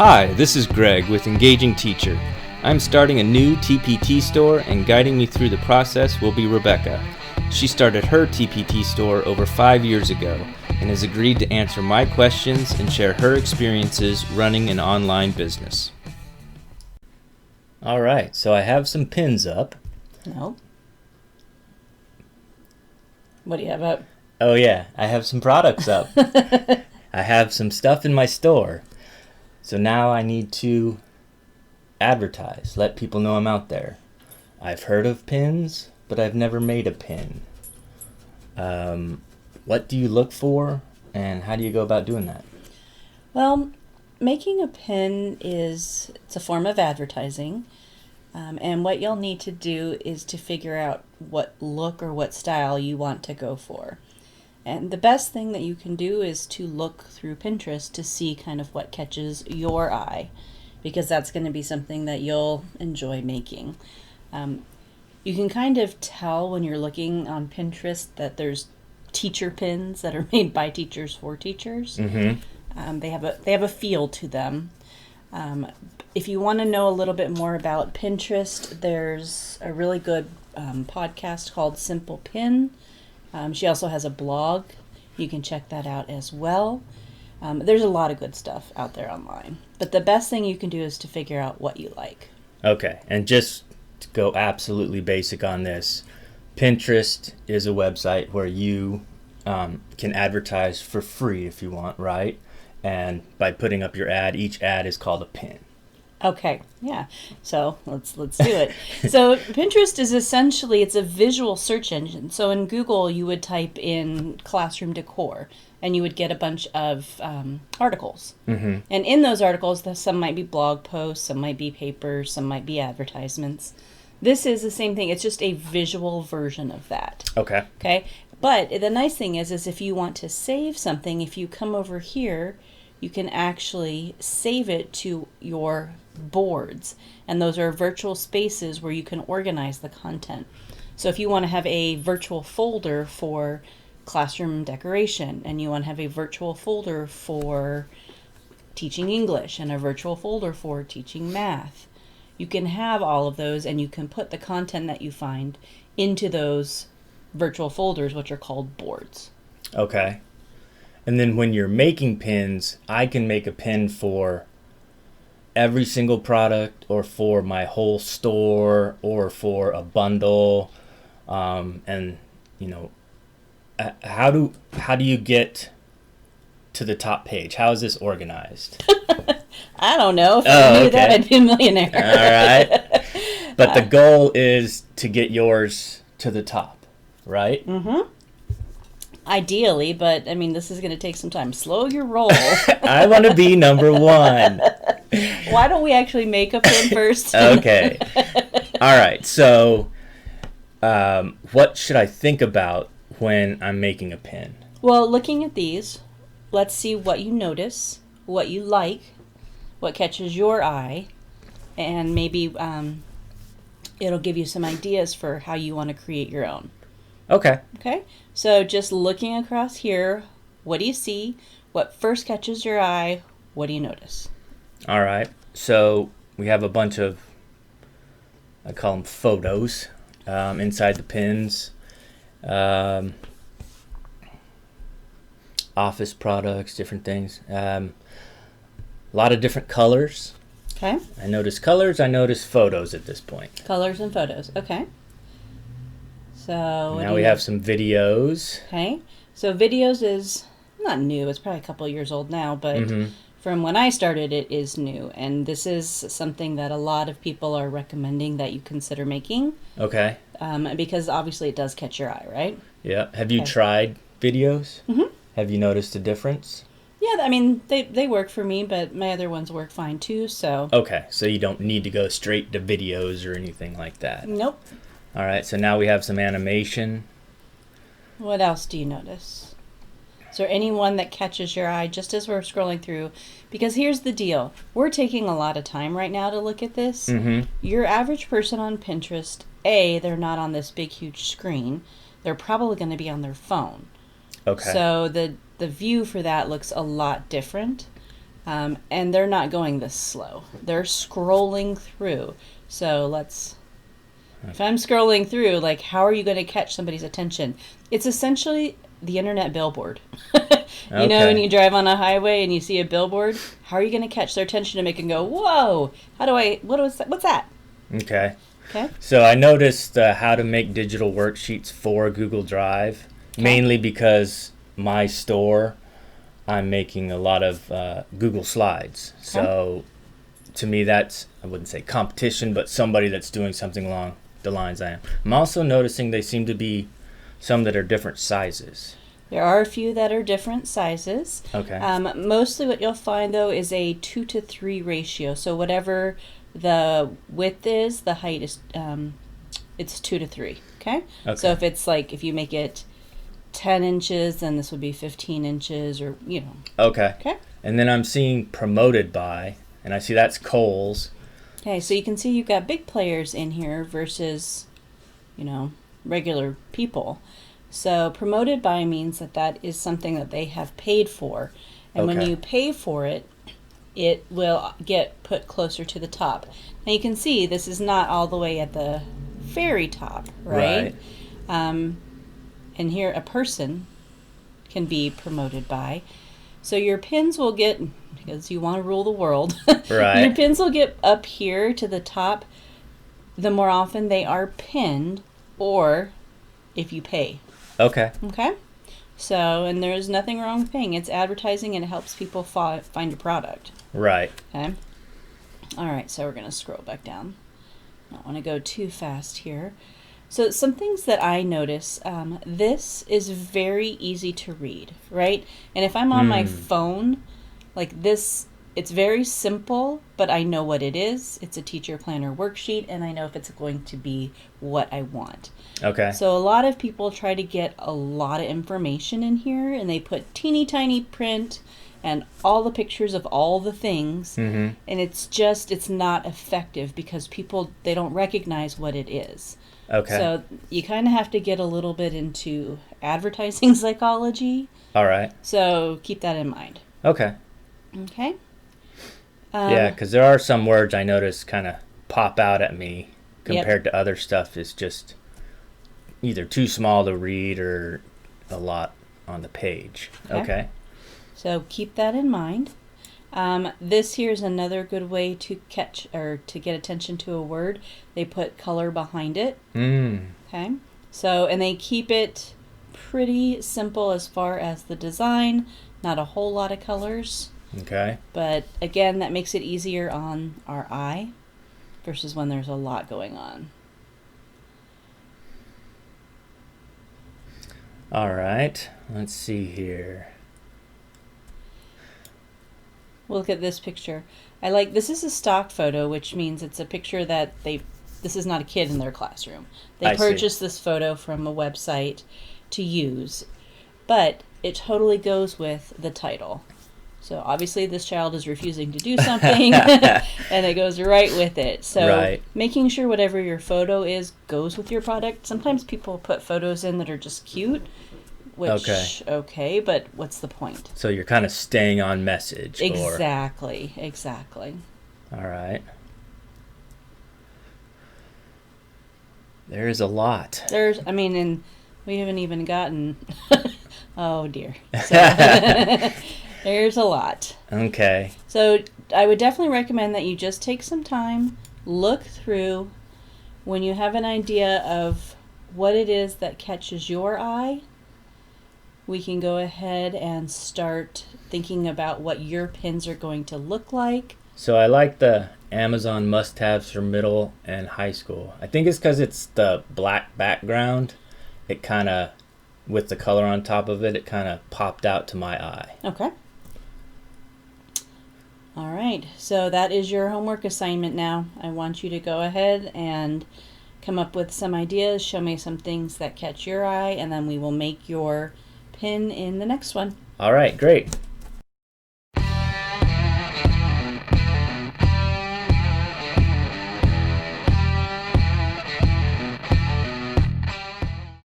Hi, this is Greg with Engaging Teacher. I'm starting a new TPT store, and guiding me through the process will be Rebecca. She started her TPT store over 5 years ago and has agreed to answer my questions and share her experiences running an online business. All right, so I have some pins up. No. What do you have up? Oh yeah, I have some products up. I have some stuff in my store. So now I need to advertise, let people know I'm out there. I've heard of pins, but I've never made a pin. What do you look for, and how do you go about doing that? Well, making a pin it's a form of advertising. And what you'll need to do is to figure out what look or what style you want to go for. And the best thing that you can do is to look through Pinterest to see kind of what catches your eye, because that's going to be something that you'll enjoy making. You can kind of tell when you're looking on Pinterest that there's teacher pins that are made by teachers for teachers. Mm-hmm. They have a feel to them. If you want to know a little bit more about Pinterest, there's a really good podcast called Simple Pin. She also has a blog. You can check that out as well. There's a lot of good stuff out there online. But the best thing you can do is to figure out what you like. Okay, and just to go absolutely basic on this, Pinterest is a website where you can advertise for free if you want, right? And by putting up your ad, each ad is called a pin. Okay, yeah. So let's do it. So Pinterest is essentially, it's a visual search engine. So in Google, you would type in classroom decor, and you would get a bunch of articles. Mm-hmm. And in those articles, some might be blog posts, some might be papers, some might be advertisements. This is the same thing. It's just a visual version of that. Okay. Okay. But the nice thing is if you want to save something, if you come over here, you can actually save it to your boards. And those are virtual spaces where you can organize the content. So if you want to have a virtual folder for classroom decoration, and you want to have a virtual folder for teaching English, and a virtual folder for teaching math, you can have all of those, and you can put the content that you find into those virtual folders, which are called boards. Okay. And then when you're making pins, I can make a pin for every single product, or for my whole store, or for a bundle. And you know, how do you get to the top page? How is this organized? I don't know. If I knew that, I'd be a millionaire. All right. But the goal is to get yours to the top, right? Mm-hmm. Ideally, but I mean, this is going to take some time. Slow your roll. I want to be number one. Why don't we actually make a pin first? Okay. All right. So, what should I think about when I'm making a pin? Well, looking at these, let's see what you notice, what you like, what catches your eye, and maybe it'll give you some ideas for how you want to create your own. Okay. Okay, so just looking across here, what do you see? What first catches your eye? What do you notice? All right. So we have a bunch of, I call them photos, inside the pins. Office products, different things. A lot of different colors. Okay. I notice colors. I notice photos at this point. Colors and photos. Okay. So now we have some videos. Okay. So videos is not new. It's probably a couple of years old now, but from when I started, it is new. And this is something that a lot of people are recommending that you consider making. Okay. Because obviously it does catch your eye, right? Yeah. Have you tried videos? Mm-hmm. Have you noticed a difference? Yeah, I mean, they work for me, but my other ones work fine too, so. Okay, so you don't need to go straight to videos or anything like that. Nope. All right, so now we have some animation. What else do you notice? Is there anyone that catches your eye just as we're scrolling through? Because here's the deal. We're taking a lot of time right now to look at this. Mm-hmm. Your average person on Pinterest, they're not on this big, huge screen. They're probably going to be on their phone. Okay. So the view for that looks a lot different. And they're not going this slow. They're scrolling through. So if I'm scrolling through, like, how are you going to catch somebody's attention? It's essentially the internet billboard. You know, when you drive on a highway and you see a billboard, how are you going to catch their attention to make them go, whoa, what's that? Okay. Okay. So I noticed how to make digital worksheets for Google Drive, mainly because my store, I'm making a lot of Google Slides. Okay. So to me, that's, I wouldn't say competition, but somebody that's doing something along the lines I am. I'm also noticing they seem to be some that are different sizes. There are a few that are different sizes. Okay. Mostly what you'll find, though, is a 2-to-3 ratio. So whatever the width is, the height is, it's 2-to-3. Okay? So if you make it 10 inches, then this would be 15 inches or, you know. Okay. Okay. And then I'm seeing promoted by, and I see that's Kohl's. Okay, so you can see you've got big players in here versus, you know, regular people. So promoted by means that is something that they have paid for. And when you pay for it, it will get put closer to the top. Now you can see this is not all the way at the very top, right? And here a person can be promoted by. So your pins will get, because you want to rule the world, right. Your pins will get up here to the top the more often they are pinned or if you pay. Okay. Okay? So, and there's nothing wrong with paying. It's advertising and it helps people find your product. Right. Okay? All right, so we're going to scroll back down. I don't want to go too fast here. So some things that I notice, this is very easy to read, right? And if I'm on my phone, like this, it's very simple, but I know what it is. It's a teacher planner worksheet, and I know if it's going to be what I want. Okay. So a lot of people try to get a lot of information in here, and they put teeny tiny print and all the pictures of all the things, and it's not effective because people, they don't recognize what it is. Okay. So you kind of have to get a little bit into advertising psychology. All right. So keep that in mind. Okay. Okay. Yeah, because there are some words I notice kind of pop out at me compared to other stuff is just either too small to read or a lot on the page. Okay. So keep that in mind. This here is another good way to catch or to get attention to a word. They put color behind it. Okay. So, and they keep it pretty simple as far as the design. Not a whole lot of colors. Okay. But again, that makes it easier on our eye versus when there's a lot going on. All right. Let's see here. We'll look at this picture. This is a stock photo, which means it's a picture that this is not a kid in their classroom. They purchased this photo from a website to use, but it totally goes with the title. So obviously this child is refusing to do something and it goes right with it. So making sure whatever your photo is goes with your product. Sometimes people put photos in that are just cute, which, okay, but what's the point? So you're kind of staying on message. Exactly. All right. There's a lot. And we haven't even gotten, oh dear. So, there's a lot. Okay. So I would definitely recommend that you just take some time, look through. When you have an idea of what it is that catches your eye, we can go ahead and start thinking about what your pins are going to look like. So I like the Amazon must-haves for middle and high school. I think it's because it's the black background. It kind of, with the color on top of it, it kind of popped out to my eye. Okay. All right. So that is your homework assignment now. I want you to go ahead and come up with some ideas, show me some things that catch your eye, and then we will make your pin in the next one. All right, great.